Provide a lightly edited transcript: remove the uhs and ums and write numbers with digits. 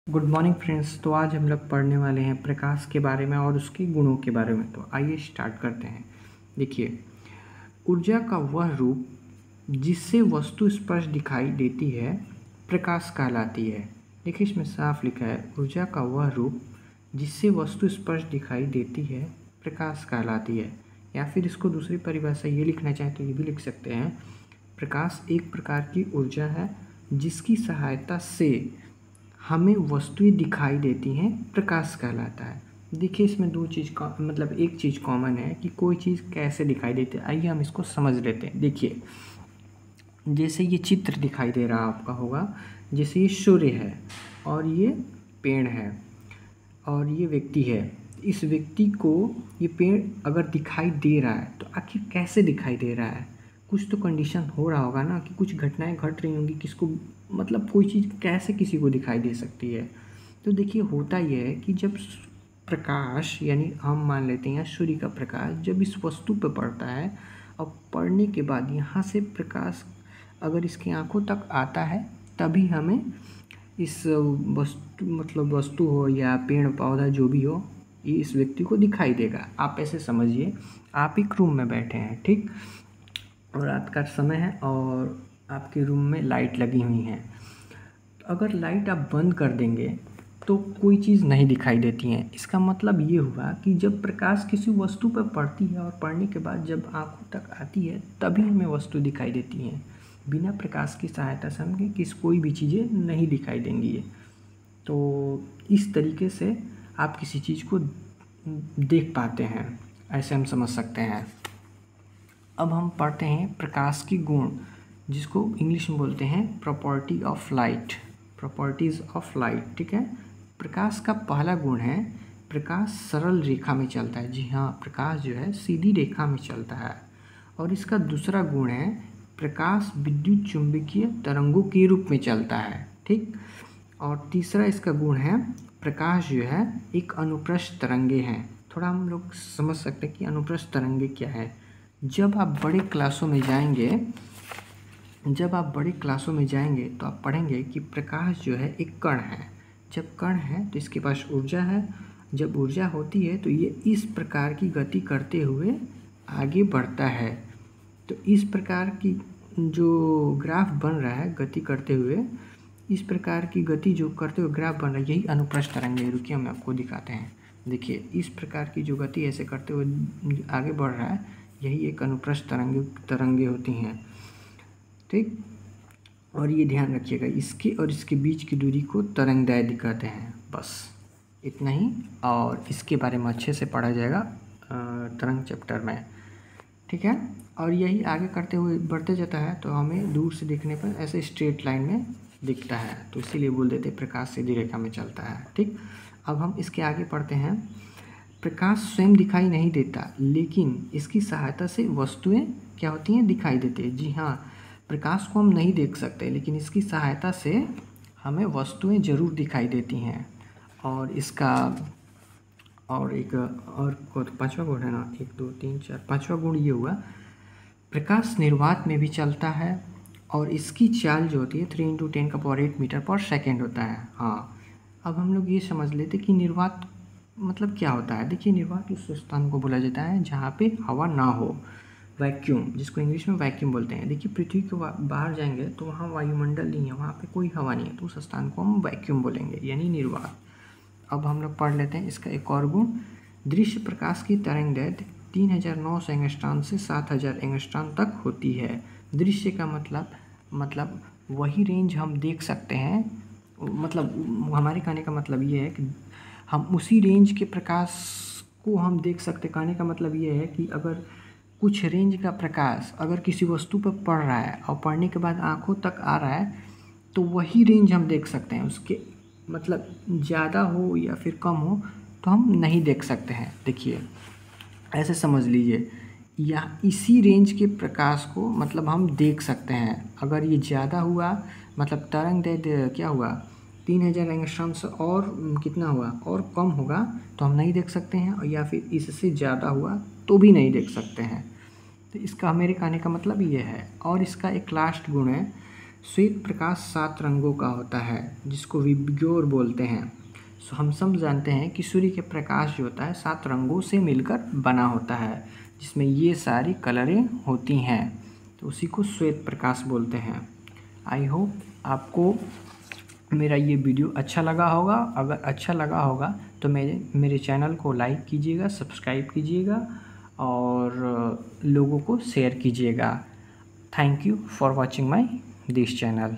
Good morning friends. तो आज हम लोग पढ़ने वाले हैं प्रकाश के बारे में और उसके गुणों के बारे में। तो आइए स्टार्ट करते हैं। देखिए, ऊर्जा का वह रूप जिससे वस्तु स्पष्ट दिखाई देती है प्रकाश कहलाती है। देखिए, इसमें साफ लिखा है ऊर्जा का वह रूप जिससे वस्तु स्पष्ट दिखाई देती है प्रकाश कहलाती है। या फिर इसको दूसरी परिभाषा ये लिखना चाहें तो ये भी लिख सकते हैं, प्रकाश एक प्रकार की ऊर्जा है जिसकी सहायता से हमें वस्तुएं दिखाई देती हैं, प्रकाश कहलाता है। देखिए, इसमें दो चीज़ का मतलब एक चीज़ कॉमन है कि कोई चीज़ कैसे दिखाई देती है। आइए हम इसको समझ लेते हैं। देखिए, जैसे ये चित्र दिखाई दे रहा आपका होगा, जैसे ये सूर्य है और ये पेड़ है और ये व्यक्ति है। इस व्यक्ति को ये पेड़ अगर दिखाई दे रहा है तो आखिर कैसे दिखाई दे रहा है? कुछ तो कंडीशन हो रहा होगा ना, कि कुछ घटनाएं घट रही होंगी, किसको मतलब कोई चीज़ कैसे किसी को दिखाई दे सकती है। तो देखिए, होता यह है कि जब प्रकाश, यानी हम मान लेते हैं सूर्य का प्रकाश जब इस वस्तु पर पड़ता है और पड़ने के बाद यहाँ से प्रकाश अगर इसकी आंखों तक आता है तभी हमें इस वस्तु हो या पेड़ पौधा जो भी हो, ये इस व्यक्ति को दिखाई देगा। आप ऐसे समझिए, आप एक रूम में बैठे हैं, ठीक, और रात का समय है और आपके रूम में लाइट लगी हुई हैं। तो अगर लाइट आप बंद कर देंगे तो कोई चीज़ नहीं दिखाई देती है। इसका मतलब ये हुआ कि जब प्रकाश किसी वस्तु पर पड़ती है और पड़ने के बाद जब आंखों तक आती है तभी हमें वस्तु दिखाई देती हैं। बिना प्रकाश की सहायता से हमें कोई भी चीज़ें नहीं दिखाई देंगी। तो इस तरीके से आप किसी चीज़ को देख पाते हैं, ऐसे हम समझ सकते हैं। अब हम पढ़ते हैं प्रकाश की गुण, जिसको इंग्लिश में बोलते हैं property of light, properties of light. ठीक है, प्रकाश का पहला गुण है प्रकाश सरल रेखा में चलता है। जी हाँ, प्रकाश जो है सीधी रेखा में चलता है। और इसका दूसरा गुण है प्रकाश विद्युत चुंबकीय तरंगों के रूप में चलता है। ठीक, और तीसरा इसका गुण है प्रकाश जो है एक अनुप्रस्थ तरंगे हैं। थोड़ा हम लोग समझ सकते हैं कि अनुप्रस्थ तरंगे क्या है। जब आप बड़े क्लासों में जाएंगे तो आप पढ़ेंगे कि प्रकाश जो है एक कण है। जब कण है तो इसके पास ऊर्जा है। जब ऊर्जा होती है तो ये इस प्रकार की गति करते हुए आगे बढ़ता है। तो इस प्रकार की जो ग्राफ बन रहा है गति करते हुए, इस प्रकार की गति जो करते हुए ग्राफ बन रहा है, यही अनुप्रस्थ तरंगे। रुकिए, हम आपको दिखाते हैं। देखिए, इस प्रकार की जो गति ऐसे करते हुए आगे बढ़ रहा है, यही एक अनुप्रस्थ तरंगे होती हैं। ठीक, और ये ध्यान रखिएगा, इसके और इसके बीच की दूरी को तरंगदैर्घ्य कहते हैं। बस इतना ही, और इसके बारे में अच्छे से पढ़ा जाएगा तरंग चैप्टर में। ठीक है, और यही आगे करते हुए बढ़ते जाता है तो हमें दूर से देखने पर ऐसे स्ट्रेट लाइन में दिखता है, तो इसीलिए बोल देते हैं प्रकाश सीधी रेखा में चलता है। ठीक, अब हम इसके आगे पढ़ते हैं। प्रकाश स्वयं दिखाई नहीं देता, लेकिन इसकी सहायता से वस्तुएं क्या होती हैं, दिखाई देती है। जी हाँ, प्रकाश को हम नहीं देख सकते, लेकिन इसकी सहायता से हमें वस्तुएं ज़रूर दिखाई देती हैं। और इसका और एक और पांचवा गुण है ना, 1 2 3 4, पांचवा गुण ये हुआ प्रकाश निर्वात में भी चलता है और इसकी चाल जो होती है 3 × 10⁸ मीटर पर सेकेंड होता है। हाँ, अब हम लोग ये समझ लेते कि निर्वात मतलब क्या होता है। देखिए, निर्वात उस स्थान को बोला जाता है जहाँ पे हवा ना हो, वैक्यूम, जिसको इंग्लिश में वैक्यूम बोलते हैं। देखिए, पृथ्वी के बाहर जाएंगे तो वहाँ वायुमंडल नहीं है, वहाँ पे कोई हवा नहीं है, तो उस स्थान को हम वैक्यूम बोलेंगे, यानी निर्वात। अब हम लोग पढ़ लेते हैं इसका एक और गुण। दृश्य प्रकाश की तरंगदैर्घ्य 3900 एंगस्ट्रॉम से 7000 एंगस्ट्रॉम तक होती है। दृश्य का मतलब वही रेंज हम देख सकते हैं, मतलब हमारे कहने का मतलब ये है कि हम उसी रेंज के प्रकाश को हम देख सकते। कहने का मतलब ये है कि अगर कुछ रेंज का प्रकाश अगर किसी वस्तु पर पड़ रहा है और पड़ने के बाद आंखों तक आ रहा है तो वही रेंज हम देख सकते हैं। उसके मतलब ज़्यादा हो या फिर कम हो तो हम नहीं देख सकते हैं। देखिए, ऐसे समझ लीजिए, या इसी रेंज के प्रकाश को मतलब हम देख सकते हैं। अगर ये ज़्यादा हुआ मतलब तरंगदैर्घ्य क्या हुआ 3000 एंगस्ट्रॉम से और कितना हुआ और कम होगा तो हम नहीं देख सकते हैं, और या फिर इससे ज़्यादा हुआ तो भी नहीं देख सकते हैं। तो इसका मेरे कहने का मतलब ये है। और इसका एक लास्ट गुण है श्वेत प्रकाश 7 रंगों का होता है जिसको विबग्योर बोलते हैं। सो हम सब जानते हैं कि सूर्य के प्रकाश जो होता है 7 रंगों से मिलकर बना होता है, जिसमें ये सारी कलरें होती हैं, तो उसी को श्वेत प्रकाश बोलते हैं। आई होप आपको मेरा ये वीडियो अच्छा लगा होगा। अगर अच्छा लगा होगा तो मेरे चैनल को लाइक कीजिएगा, सब्सक्राइब कीजिएगा और लोगों को शेयर कीजिएगा। Thank you for watching my this channel.